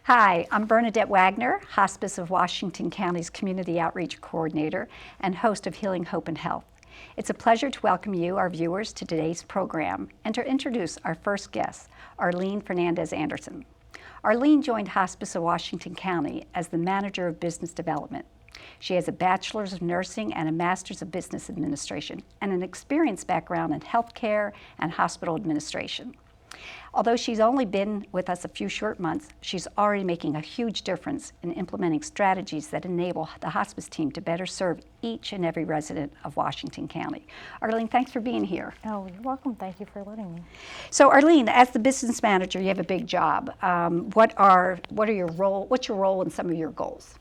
Hi, I'm Bernadette Wagner, Hospice of Washington County's Community Outreach Coordinator and host of Healing, Hope, and Health. It's a pleasure to welcome you, our viewers, to today's program and to introduce our first guest, Arlene Fernandez Anderson. Arlene joined Hospice of Washington County as the Manager of Business Development. She has a Bachelor's of Nursing and a Master's of Business Administration and an experienced background in healthcare and hospital administration. Although she's only been with us a few short months, she's already making a huge difference in implementing strategies that enable the hospice team to better serve each and every resident of Washington County. Arlene, thanks for being here. Oh, you're welcome. Thank you for letting me. So, Arlene, as the business manager, you have a big job. What's your role and some of your goals?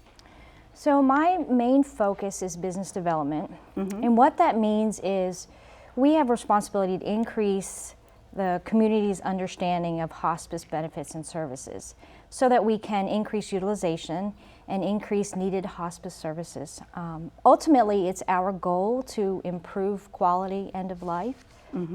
So my main focus is business development, and what that means is we have responsibility to increase the community's understanding of hospice benefits and services so that we can increase utilization and increase needed hospice services. Ultimately, it's our goal to improve quality end of life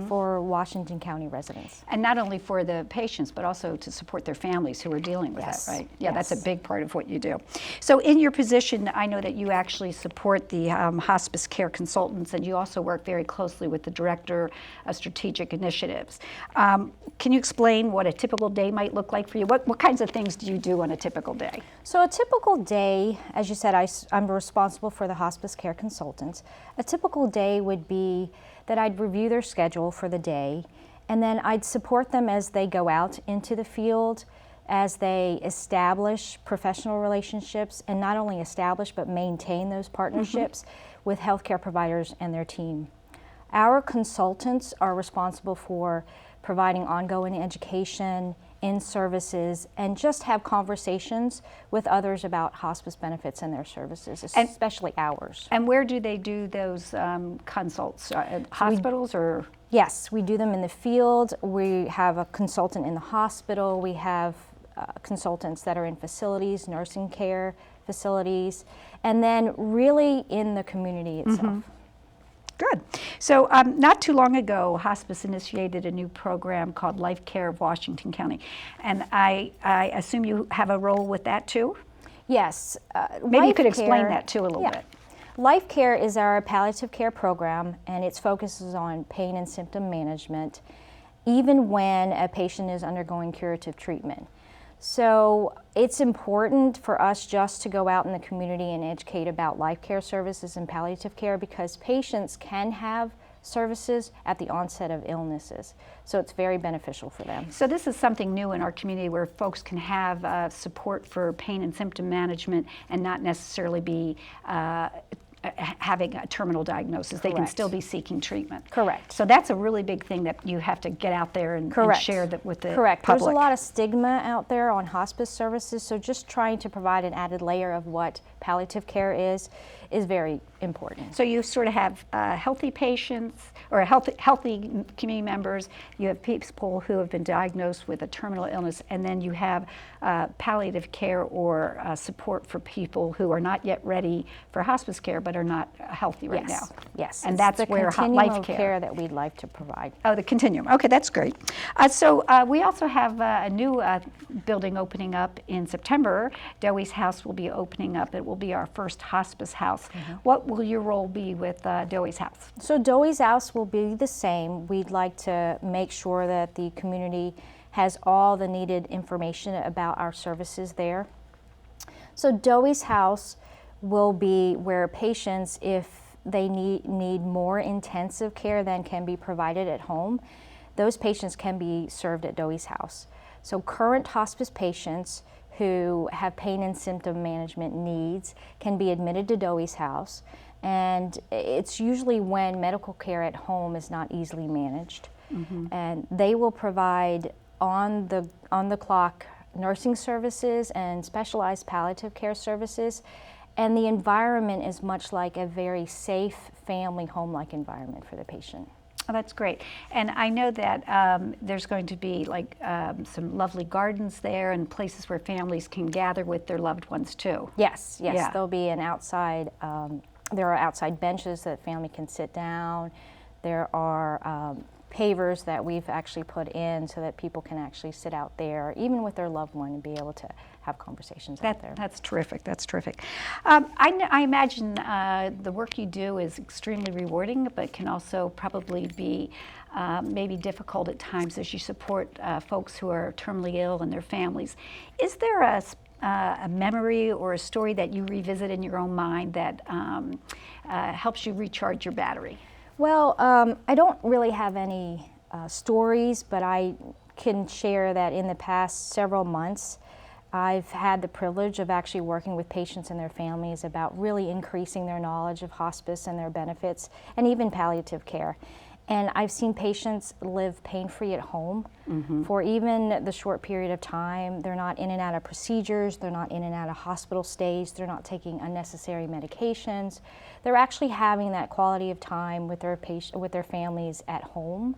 for Washington County residents. And not only for the patients, but also to support their families who are dealing with Yes. that, right? Yeah, Yes. that's a big part of what you do. So in your position, I know that you actually support the hospice care consultants, and you also work very closely with the Director of Strategic Initiatives. Can you explain what a typical day might look like for you? What kinds of things do you do on a typical day? So a typical day, as you said, I'm responsible for the hospice care consultants. A typical day would be that I'd review their schedule for the day, and then I'd support them as they go out into the field, as they establish professional relationships, and not only establish but maintain those partnerships with healthcare providers and their team. Our consultants are responsible for providing ongoing education, in services, and just have conversations with others about hospice benefits and their services, especially ours. And where do they do those consults? Hospitals or? Yes, we do them in the field. We have a consultant in the hospital. We have consultants that are in facilities, nursing care facilities, and then really in the community itself. Good. So not too long ago, Hospice initiated a new program called Life Care of Washington County. And I assume you have a role with that too? Yes. Maybe you could explain that too a little bit. Life Care is our palliative care program, and its focus is on pain and symptom management, even when a patient is undergoing curative treatment. So it's important for us just to go out in the community and educate about life care services and palliative care, because patients can have services at the onset of illnesses. So it's very beneficial for them. So this is something new in our community where folks can have support for pain and symptom management and not necessarily be having a terminal diagnosis. They can still be seeking treatment. Correct. So that's a really big thing that you have to get out there and share that with the public. There's a lot of stigma out there on hospice services, so just trying to provide an added layer of what palliative care is very important. So you sort of have healthy patients or healthy community members, you have people who have been diagnosed with a terminal illness, and then you have palliative care or support for people who are not yet ready for hospice care but are not healthy right now. Yes, and that's the where continuum life of care that we'd like to provide. Oh, the continuum. Okay, that's great. So we also have a new building opening up in September. Dewey's House will be opening up. It will be our first hospice house. What will your role be with Dewey's House? So Dewey's House will be the same. We'd like to make sure that the community has all the needed information about our services there. So Dewey's House will be where patients, if they need more intensive care than can be provided at home, those patients can be served at Dewey's House. So current hospice patients who have pain and symptom management needs can be admitted to Dewey's House, and it's usually when medical care at home is not easily managed. And they will provide on the clock nursing services and specialized palliative care services, and the environment is much like a very safe family home-like environment for the patient. Oh, that's great. And I know that there's going to be like some lovely gardens there and places where families can gather with their loved ones too. Yes, Yeah. there'll be an outside, there are outside benches that family can sit down. There are pavers that we've actually put in so that people can actually sit out there, even with their loved one, and be able to have conversations out there. That's terrific. That's terrific. I imagine the work you do is extremely rewarding, but can also probably be maybe difficult at times as you support folks who are terminally ill and their families. Is there a memory or a story that you revisit in your own mind that helps you recharge your battery? Well, I don't really have any stories, but I can share that in the past several months, I've had the privilege of actually working with patients and their families about really increasing their knowledge of hospice and their benefits, and even palliative care. And I've seen patients live pain-free at home for even the short period of time. They're not in and out of procedures, they're not in and out of hospital stays, they're not taking unnecessary medications. They're actually having that quality of time with their families at home.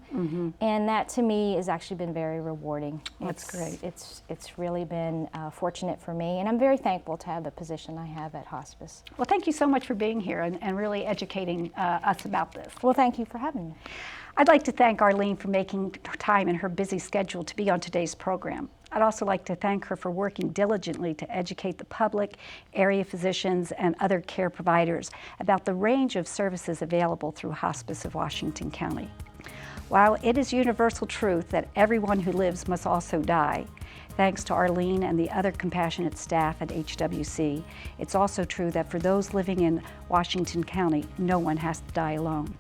And that to me has actually been very rewarding. That's great. It's really been fortunate for me, and I'm very thankful to have the position I have at hospice. Well, thank you so much for being here and really educating us about this. Well, thank you for having me. I'd like to thank Arlene for making time in her busy schedule to be on today's program. I'd also like to thank her for working diligently to educate the public, area physicians, and other care providers about the range of services available through Hospice of Washington County. While it is universal truth that everyone who lives must also die, thanks to Arlene and the other compassionate staff at HWC, it's also true that for those living in Washington County, no one has to die alone.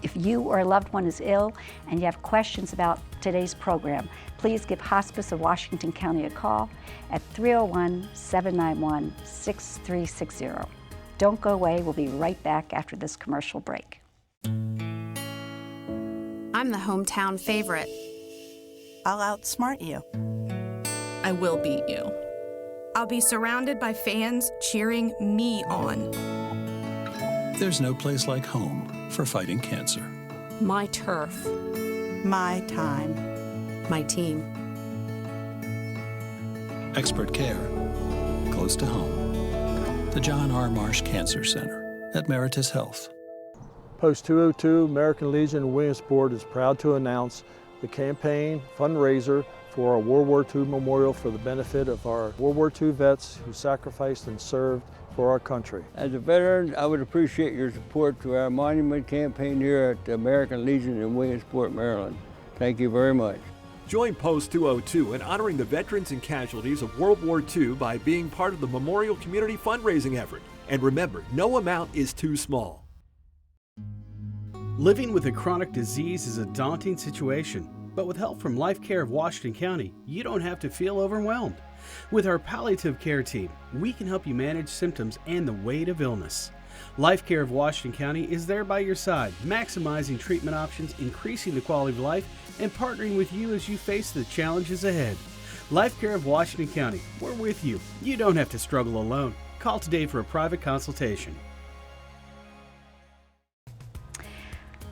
If you or a loved one is ill and you have questions about today's program, please give Hospice of Washington County a call at 301-791-6360. Don't go away. We'll be right back after this commercial break. I'm the hometown favorite. I'll outsmart you. I will beat you. I'll be surrounded by fans cheering me on. There's no place like home for fighting cancer. My turf. My time. My team. Expert care, close to home. The John R. Marsh Cancer Center at Meritus Health. Post 202 American Legion of Williamsport is proud to announce the campaign fundraiser for our World War II memorial for the benefit of our World War II vets who sacrificed and served for our country. As a veteran, I would appreciate your support to our monument campaign here at the American Legion in Williamsport, Maryland. Thank you very much. Join Post 202 in honoring the veterans and casualties of World War II by being part of the Memorial Community fundraising effort. And remember, no amount is too small. Living with a chronic disease is a daunting situation, but with help from Life Care of Washington County, you don't have to feel overwhelmed. With our palliative care team, we can help you manage symptoms and the weight of illness. Life Care of Washington County is there by your side, maximizing treatment options, increasing the quality of life, and partnering with you as you face the challenges ahead. Life Care of Washington County, we're with you. You don't have to struggle alone. Call today for a private consultation.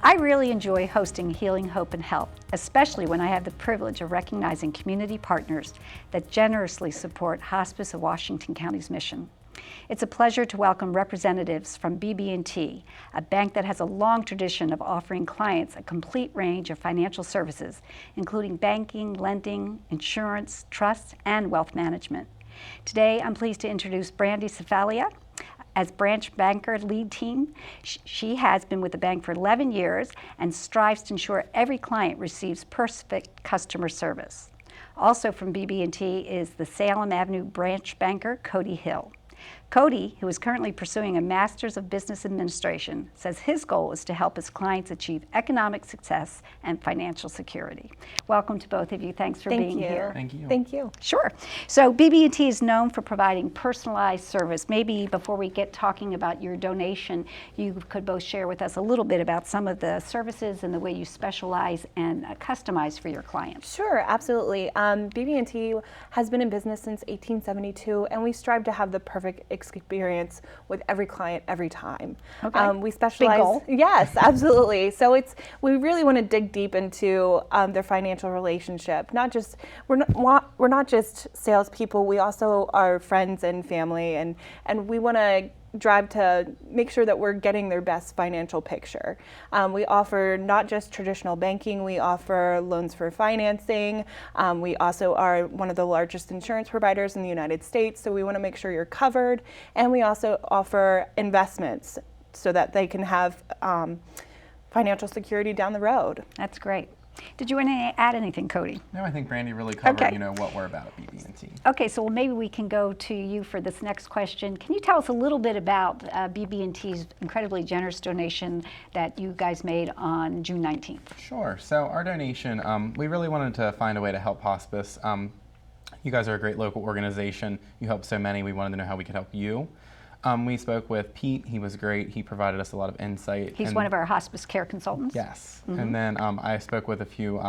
I really enjoy hosting Healing, Hope, and Health, especially when I have the privilege of recognizing community partners that generously support Hospice of Washington County's mission. It's a pleasure to welcome representatives from BB&T, a bank that has a long tradition of offering clients a complete range of financial services, including banking, lending, insurance, trusts, and wealth management. Today, I'm pleased to introduce Brandy Cefalia. As branch banker lead team, she has been with the bank for 11 years and strives to ensure every client receives perfect customer service. Also from BB&T is the Salem Avenue branch banker, Cody Hill. Cody, who is currently pursuing a Master's of Business Administration, says his goal is to help his clients achieve economic success and financial security. Welcome to both of you. Thanks for being here. Thank you. Thank you. Sure. So BB&T is known for providing personalized service. Maybe before we get talking about your donation, you could both share with us a little bit about some of the services and the way you specialize and customize for your clients. Sure, absolutely. BB&T has been in business since 1872, and we strive to have the perfect experience with every client every time. Okay. We specialize. Big goal. Yes, absolutely. So we really want to dig deep into their financial relationship. We're not just salespeople. We also are friends and family, and we want to drive to make sure that we're getting their best financial picture. We offer not just traditional banking, we offer loans for financing. We also are one of the largest insurance providers in the United States, so we want to make sure you're covered. And we also offer investments so that they can have financial security down the road. That's great. Did you want to add anything, Cody? No, I think Brandy really covered, Okay. you know, what we're about at BB&T. Okay, so maybe we can go to you for this next question. Can you tell us a little bit about BB&T's incredibly generous donation that you guys made on June 19th? Sure. So our donation, we really wanted to find a way to help hospice. You guys are a great local organization. You help so many. We wanted to know how we could help you. We spoke with Pete. He was great. He provided us a lot of insight. He's one of our hospice care consultants. Yes. And then I spoke with a few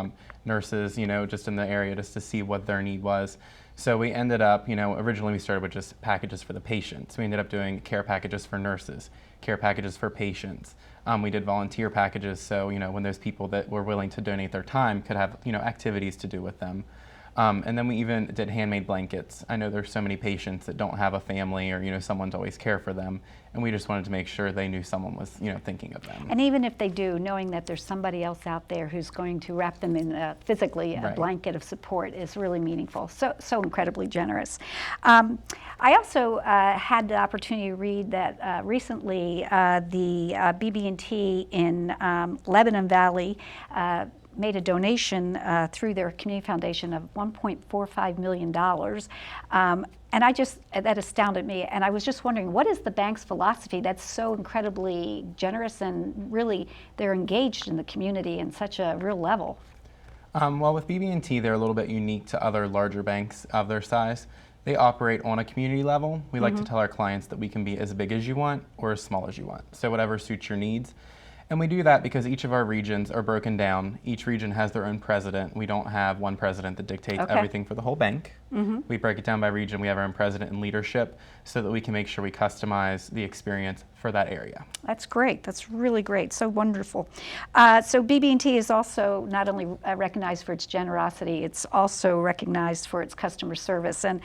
nurses, you know, just in the area just to see what their need was. So we ended up, you know, originally we started with just packages for the patients. We ended up doing care packages for nurses, care packages for patients. We did volunteer packages, so, you know, when those people that were willing to donate their time could have, you know, activities to do with them. And then we even did handmade blankets. I know there's so many patients that don't have a family or, you know, someone to always care for them. And we just wanted to make sure they knew someone was, you know, thinking of them. And even if they do, knowing that there's somebody else out there who's going to wrap them in physically a blanket of support is really meaningful. So incredibly generous. I also had the opportunity to read that recently the BB&T in Lebanon Valley made a donation through their community foundation of $1.45 million. And that astounded me. And I was just wondering, what is the bank's philosophy that's so incredibly generous and really they're engaged in the community in such a real level? Well, with BB&T, they're a little bit unique to other larger banks of their size. They operate on a community level. We like to tell our clients that we can be as big as you want or as small as you want. So whatever suits your needs. And we do that because each of our regions are broken down. Each region has their own president. We don't have one president that dictates everything for the whole bank. We break it down by region. We have our own president and leadership so that we can make sure we customize the experience for that area. That's great. That's really great. So wonderful. So BB&T is also not only recognized for its generosity, it's also recognized for its customer service. And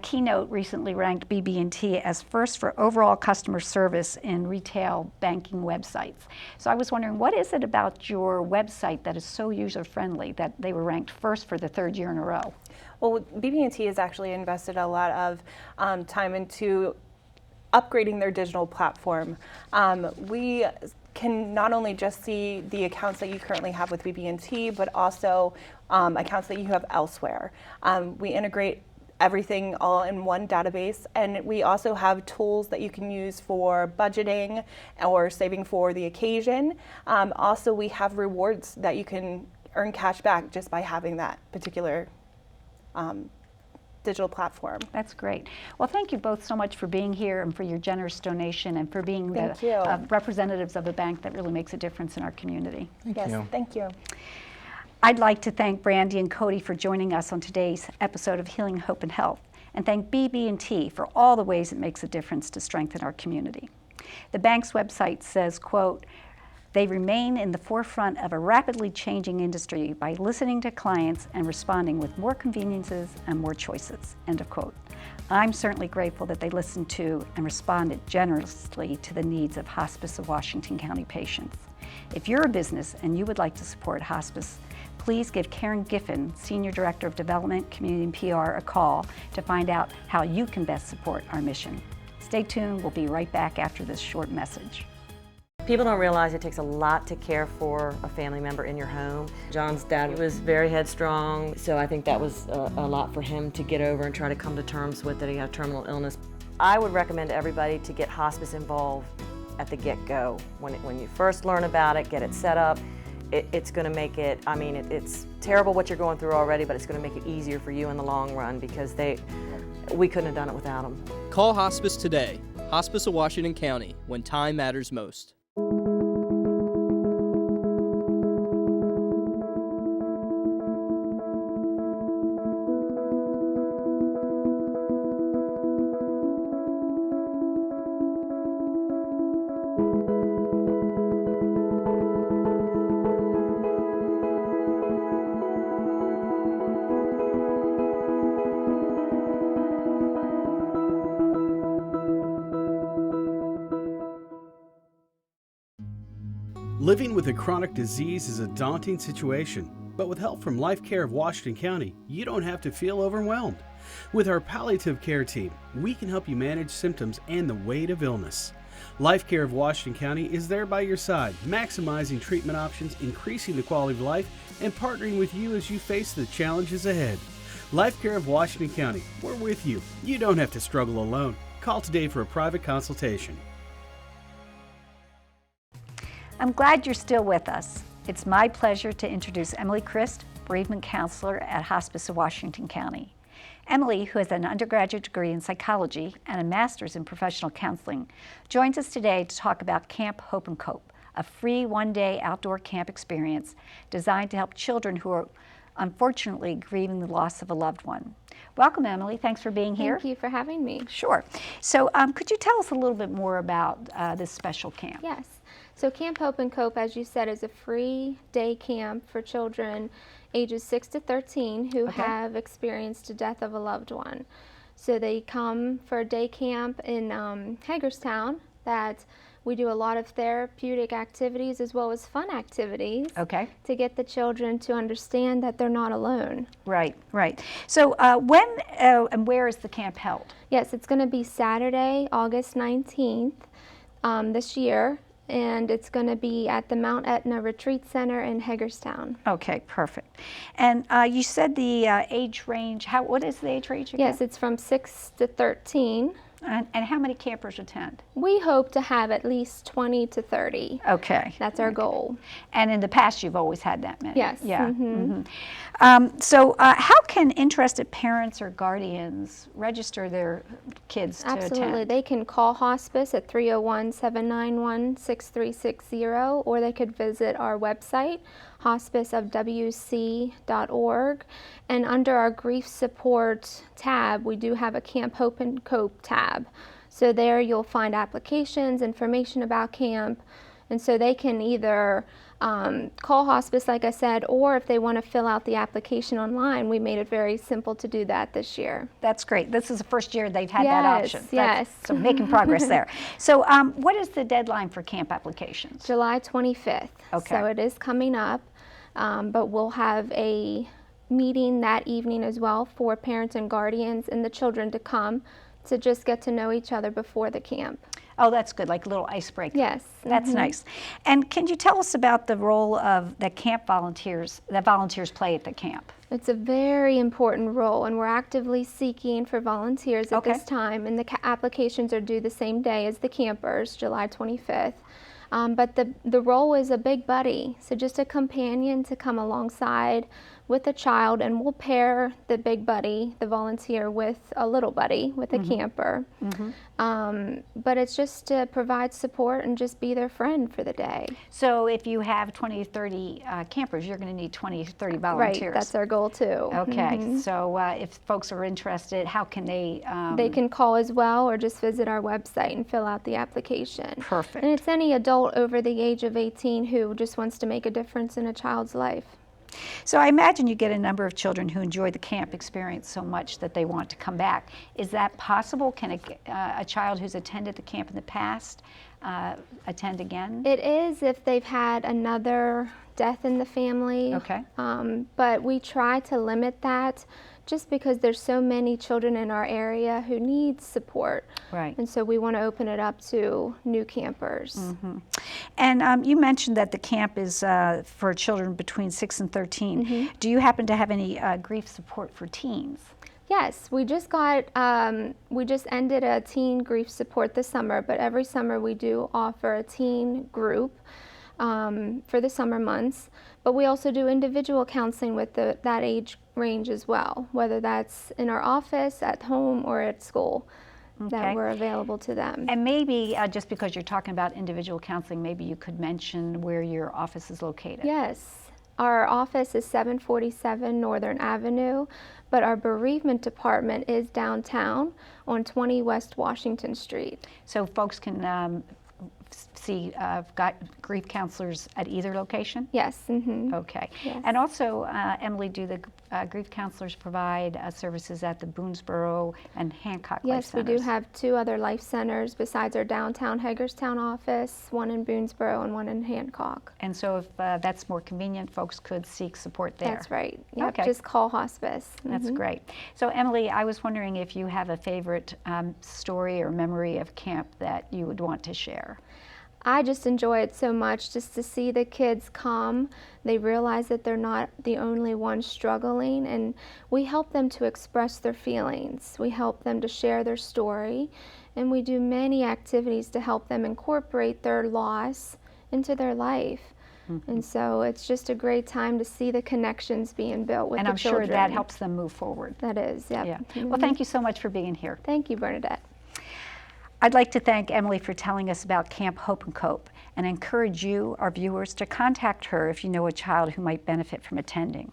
Keynote recently ranked BB&T as first for overall customer service in retail banking websites. So I was wondering, what is it about your website that is so user-friendly that they were ranked first for the third year in a row? Well, BB&T has actually invested a lot of time into upgrading their digital platform. We can not only just see the accounts that you currently have with BB&T, but also accounts that you have elsewhere. We integrate everything all in one database, and we also have tools that you can use for budgeting or saving for the occasion. Also, we have rewards that you can earn cash back just by having that particular digital platform. That's great. Well, thank you both so much for being here and for your generous donation and for being the representatives of a bank that really makes a difference in our community. Thank you. Thank you. I'd like to thank Brandy and Cody for joining us on today's episode of Healing, Hope, and Health, and thank BB&T for all the ways it makes a difference to strengthen our community. The bank's website says, quote, "They remain in the forefront of a rapidly changing industry by listening to clients and responding with more conveniences and more choices," end of quote. I'm certainly grateful that they listened to and responded generously to the needs of Hospice of Washington County patients. If you're a business and you would like to support hospice, please give Karen Giffen, Senior Director of Development, Community and PR, a call to find out how you can best support our mission. Stay tuned. We'll be right back after this short message. People don't realize it takes a lot to care for a family member in your home. John's dad was very headstrong, so I think that was a lot for him to get over and try to come to terms with that he had terminal illness. I would recommend everybody to get hospice involved at the get-go. When you first learn about it, get it set up. It's going to make it, I mean, it's terrible what you're going through already, but it's going to make it easier for you in the long run because we couldn't have done it without them. Call Hospice today. Hospice of Washington County, when time matters most. Living with a chronic disease is a daunting situation, but with help from Life Care of Washington County, you don't have to feel overwhelmed. With our palliative care team, we can help you manage symptoms and the weight of illness. Life Care of Washington County is there by your side, maximizing treatment options, increasing the quality of life, and partnering with you as you face the challenges ahead. Life Care of Washington County, we're with you. You don't have to struggle alone. Call today for a private consultation. I'm glad you're still with us. It's my pleasure to introduce Emily Christ, Bereavement Counselor at Hospice of Washington County. Emily, who has an undergraduate degree in psychology and a master's in professional counseling, joins us today to talk about Camp Hope and Cope, a free one-day outdoor camp experience designed to help children who are unfortunately grieving the loss of a loved one. Welcome, Emily. Thanks for being here. Thank you for having me. Sure. So could you tell us a little bit more about this special camp? Yes. So Camp Hope and Cope, as you said, is a free day camp for children ages 6 to 13 who have experienced the death of a loved one. So they come for a day camp in Hagerstown that we do a lot of therapeutic activities as well as fun activities to get the children to understand that they're not alone. Right, right. So when and where is the camp held? Yes, it's going to be Saturday, August 19th this year. And it's going to be at the Mount Etna Retreat Center in Hagerstown. Okay, perfect. And you said the age range, what is the age range again? Yes, it's from 6 to 13. And how many campers attend? We hope to have at least 20 to 30. Okay. That's our goal. And in the past, you've always had that many? Yes. Yeah. So how can interested parents or guardians register their kids to Absolutely. attend? They can call Hospice at 301-791-6360, or they could visit our website, hospiceofwc.org. And under our grief support tab, we do have a Camp Hope and Cope tab. So there you'll find applications, information about camp, and so they can either call Hospice, like I said, or if they want to fill out the application online, we made it very simple to do that this year. That's great. This is the first year they've had that option. Yes. So making progress there. So what is the deadline for camp applications? July 25th. Okay. So it is coming up, but we'll have a meeting that evening as well for parents and guardians and the children to come to just get to know each other before the camp. Oh, that's good, like a little icebreaker. Yes. That's nice. And can you tell us about the role of the camp volunteers play at the camp? It's a very important role, and we're actively seeking for volunteers at this time, and the applications are due the same day as the campers, July 25th. But the role is a big buddy, so just a companion to come alongside with a child, and we'll pair the big buddy, the volunteer, with a little buddy, with a camper. But it's just to provide support and just be their friend for the day. So if you have 20 to 30 campers, you're going to need 20 to 30 volunteers. Right, that's our goal too. Okay, so if folks are interested, how can they? They can call as well, or just visit our website and fill out the application. Perfect. And it's any adult over the age of 18 who just wants to make a difference in a child's life. So I imagine you get a number of children who enjoy the camp experience so much that they want to come back. Is that possible? Can a child who's attended the camp in the past attend again? It is if they've had another death in the family. Okay. But we try to limit that just because there's so many children in our area who need support. Right. And so we want to open it up to new campers. And you mentioned that the camp is for children between 6 and 13. Do you happen to have any grief support for teens? Yes, we just ended a teen grief support this summer, but every summer we do offer a teen group for the summer months. But we also do individual counseling with that age range as well, whether that's in our office, at home, or at school, that we're available to them. And maybe, just because you're talking about individual counseling, maybe you could mention where your office is located. Yes. Our office is 747 Northern Avenue, but our bereavement department is downtown on 20 West Washington Street. So folks can got grief counselors at either location? Yes. Mm-hmm. Okay. Yes. And also, Emily, do the grief counselors provide services at the Boonesboro and Hancock Life Yes, we Centers? do have 2 other life centers besides our downtown Hagerstown office, one in Boonesboro and one in Hancock. And so if that's more convenient, folks could seek support there. That's right. Yep, Okay. just call hospice. That's Mhm. great. So Emily, I was wondering if you have a favorite story or memory of camp that you would want to share. I just enjoy it so much just to see the kids come. They realize that they're not the only ones struggling, and we help them to express their feelings. We help them to share their story, and we do many activities to help them incorporate their loss into their life. Mm-hmm. And so it's just a great time to see the connections being built with and the I'm children. sure that helps them move forward. That is, yep. Yeah. Mm-hmm. Well, thank you so much for being here. Thank you, Bernadette. I'd like to thank Emily for telling us about Camp Hope and Cope and encourage you, our viewers, to contact her if you know a child who might benefit from attending.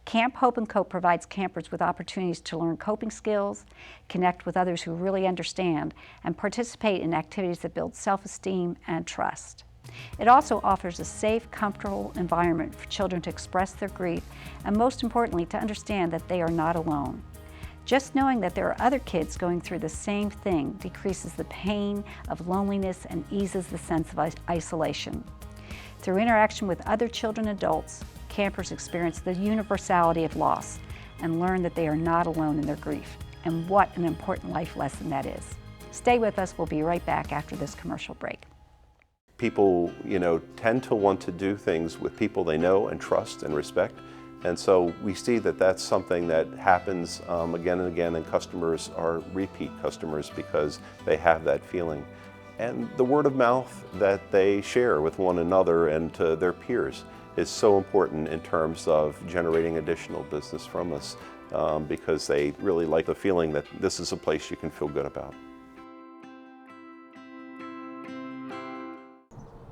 Camp Hope and Cope provides campers with opportunities to learn coping skills, connect with others who really understand, and participate in activities that build self-esteem and trust. It also offers a safe, comfortable environment for children to express their grief and, most importantly, to understand that they are not alone. Just knowing that there are other kids going through the same thing decreases the pain of loneliness and eases the sense of isolation. Through interaction with other children and adults, campers experience the universality of loss and learn that they are not alone in their grief. And what an important life lesson that is. Stay with us. We'll be right back after this commercial break. People, tend to want to do things with people they know and trust and respect. And so we see that that's something that happens again and again, and customers are repeat customers because they have that feeling. And the word of mouth that they share with one another and to their peers is so important in terms of generating additional business from us because they really like the feeling that this is a place you can feel good about.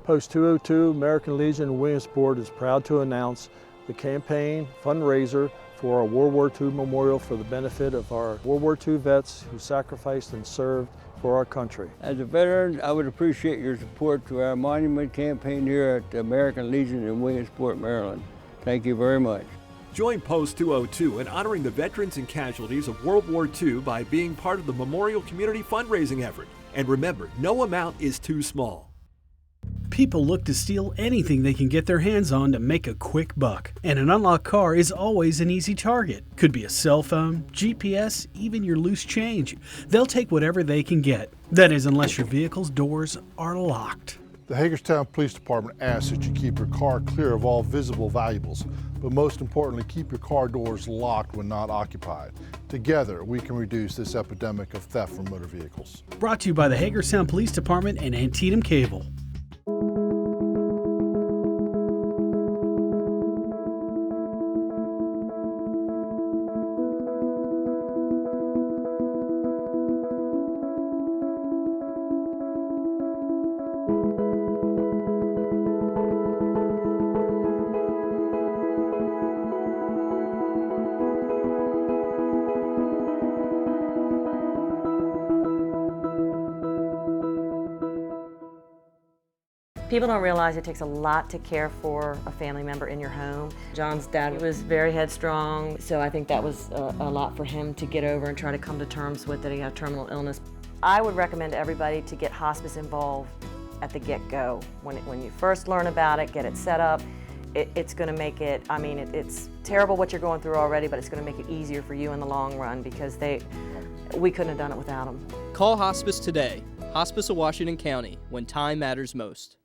Post 202 American Legion in Williamsport is proud to announce the campaign fundraiser for our World War II memorial for the benefit of our World War II vets who sacrificed and served for our country. As a veteran, I would appreciate your support to our monument campaign here at the American Legion in Williamsport, Maryland. Thank you very much. Join Post 202 in honoring the veterans and casualties of World War II by being part of the Memorial Community fundraising effort. And remember, no amount is too small. People look to steal anything they can get their hands on to make a quick buck, and an unlocked car is always an easy target. Could be a cell phone, GPS, even your loose change. They'll take whatever they can get. That is, unless your vehicle's doors are locked. The Hagerstown Police Department asks that you keep your car clear of all visible valuables, but most importantly, keep your car doors locked when not occupied. Together, we can reduce this epidemic of theft from motor vehicles. Brought to you by the Hagerstown Police Department and Antietam Cable. People don't realize it takes a lot to care for a family member in your home. John's dad was very headstrong, so I think that was a lot for him to get over and try to come to terms with that he had terminal illness. I would recommend everybody to get hospice involved at the get-go. When you first learn about it, get it set up, it's going to make it, it's terrible what you're going through already, but it's going to make it easier for you in the long run because we couldn't have done it without them. Call Hospice today. Hospice of Washington County, when time matters most.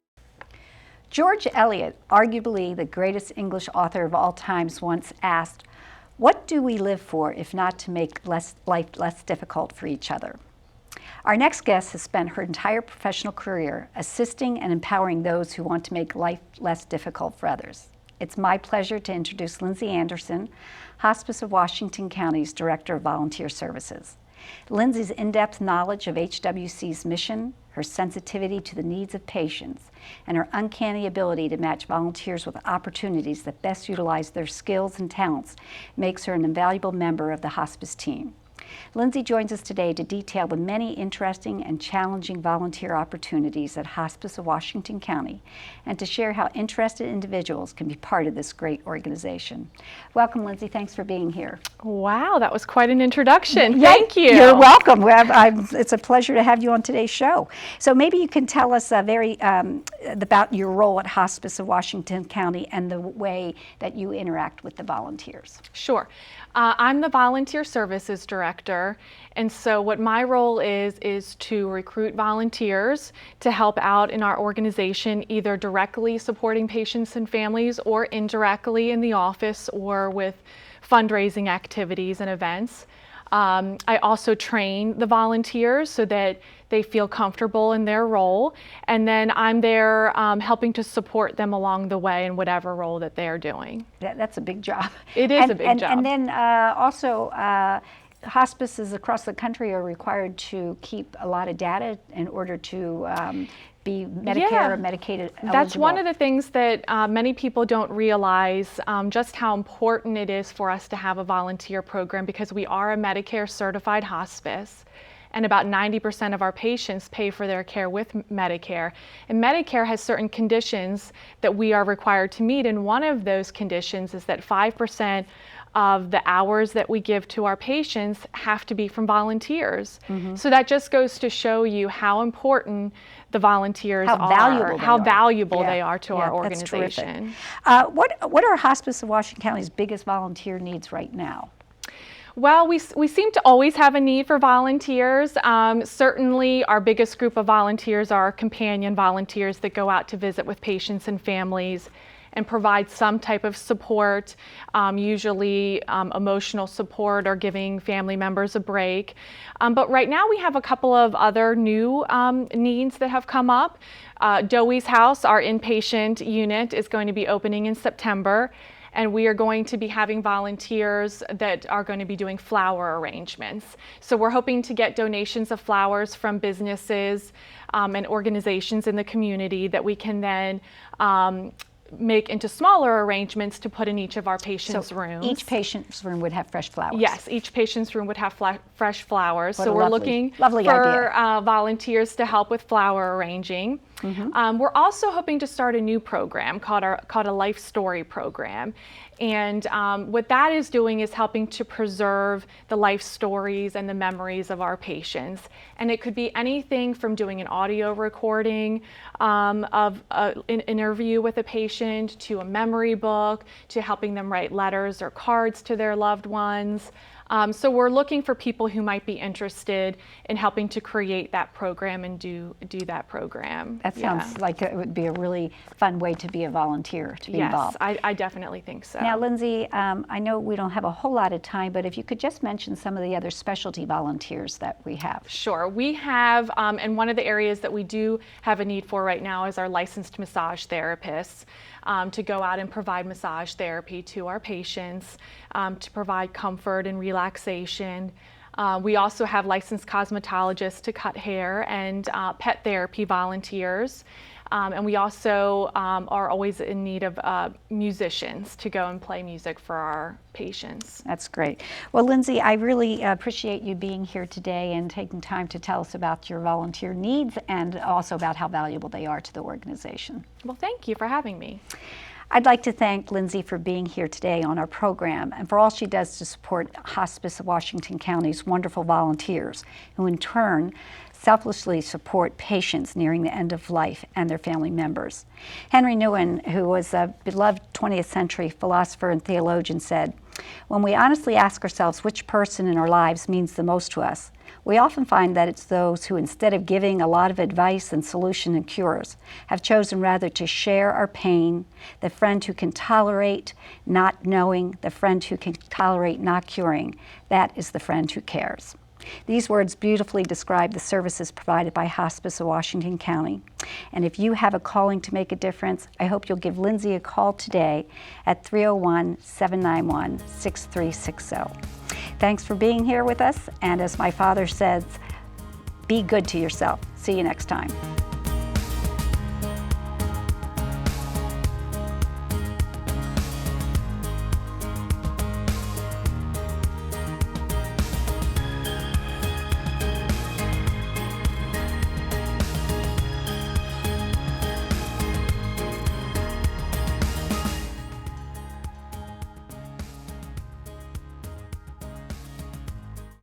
George Eliot, arguably the greatest English author of all times, once asked, "What do we live for if not to make life less difficult for each other?" Our next guest has spent her entire professional career assisting and empowering those who want to make life less difficult for others. It's my pleasure to introduce Lindsey Anderson, Hospice of Washington County's Director of Volunteer Services. Lindsey's in-depth knowledge of HWC's mission, her sensitivity to the needs of patients, and her uncanny ability to match volunteers with opportunities that best utilize their skills and talents makes her an invaluable member of the hospice team. Lindsey joins us today to detail the many interesting and challenging volunteer opportunities at Hospice of Washington County and to share how interested individuals can be part of this great organization. Welcome, Lindsey. Thanks for being here. Wow, that was quite an introduction. Yeah, Thank you. You're welcome. It's a pleasure to have you on today's show. So maybe you can tell us about your role at Hospice of Washington County and the way that you interact with the volunteers. Sure. I'm the Volunteer Services Director, and so what my role is to recruit volunteers to help out in our organization, either directly supporting patients and families or indirectly in the office or with fundraising activities and events. I also train the volunteers so that they feel comfortable in their role, and then I'm there helping to support them along the way in whatever role that they're doing. That's a big job. It is a big job. And then also, hospices across the country are required to keep a lot of data in order to be Medicare or Medicaid eligible. That's one of the things that many people don't realize, just how important it is for us to have a volunteer program, because we are a Medicare certified hospice, and about 90% of our patients pay for their care with Medicare. And Medicare has certain conditions that we are required to meet, and one of those conditions is that 5% of the hours that we give to our patients have to be from volunteers. So that just goes to show you how important the volunteers how valuable they are to our organization. What are Hospice of Washington County's biggest volunteer needs right now? Well, we seem to always have a need for volunteers. Certainly our biggest group of volunteers are companion volunteers that go out to visit with patients and families and provide some type of support, usually emotional support or giving family members a break. But right now we have a couple of other new needs that have come up. Dowie's House, our inpatient unit, is going to be opening in September, and we are going to be having volunteers that are going to be doing flower arrangements. So we're hoping to get donations of flowers from businesses and organizations in the community that we can then make into smaller arrangements to put in each of our patients' rooms. Each patient's room would have fresh flowers? Yes, each patient's room would have fresh flowers. So we're looking for volunteers to help with flower arranging. We're also hoping to start a new program called a Life Story program. And what that is doing is helping to preserve the life stories and the memories of our patients. And it could be anything from doing an audio recording of an interview with a patient, to a memory book, to helping them write letters or cards to their loved ones. So we're looking for people who might be interested in helping to create that program and do that program. That sounds like it would be a really fun way to be a volunteer, to be involved. Yes, I definitely think so. Now, Lindsey, I know we don't have a whole lot of time, but if you could just mention some of the other specialty volunteers that we have. Sure. We have, and one of the areas that we do have a need for right now is our licensed massage therapists. To go out and provide massage therapy to our patients, to provide comfort and relaxation. We also have licensed cosmetologists to cut hair and pet therapy volunteers. And we also are always in need of musicians to go and play music for our patients. That's great. Well, Lindsey, I really appreciate you being here today and taking time to tell us about your volunteer needs and also about how valuable they are to the organization. Well, thank you for having me. I'd like to thank Lindsey for being here today on our program and for all she does to support Hospice of Washington County's wonderful volunteers, who in turn selflessly support patients nearing the end of life and their family members. Henry Nouwen, who was a beloved 20th century philosopher and theologian, said, "When we honestly ask ourselves which person in our lives means the most to us, we often find that it's those who, instead of giving a lot of advice and solution and cures, have chosen rather to share our pain, the friend who can tolerate not knowing, the friend who can tolerate not curing. That is the friend who cares." These words beautifully describe the services provided by Hospice of Washington County. And if you have a calling to make a difference, I hope you'll give Lindsey a call today at 301-791-6360. Thanks for being here with us, and as my father says, be good to yourself. See you next time.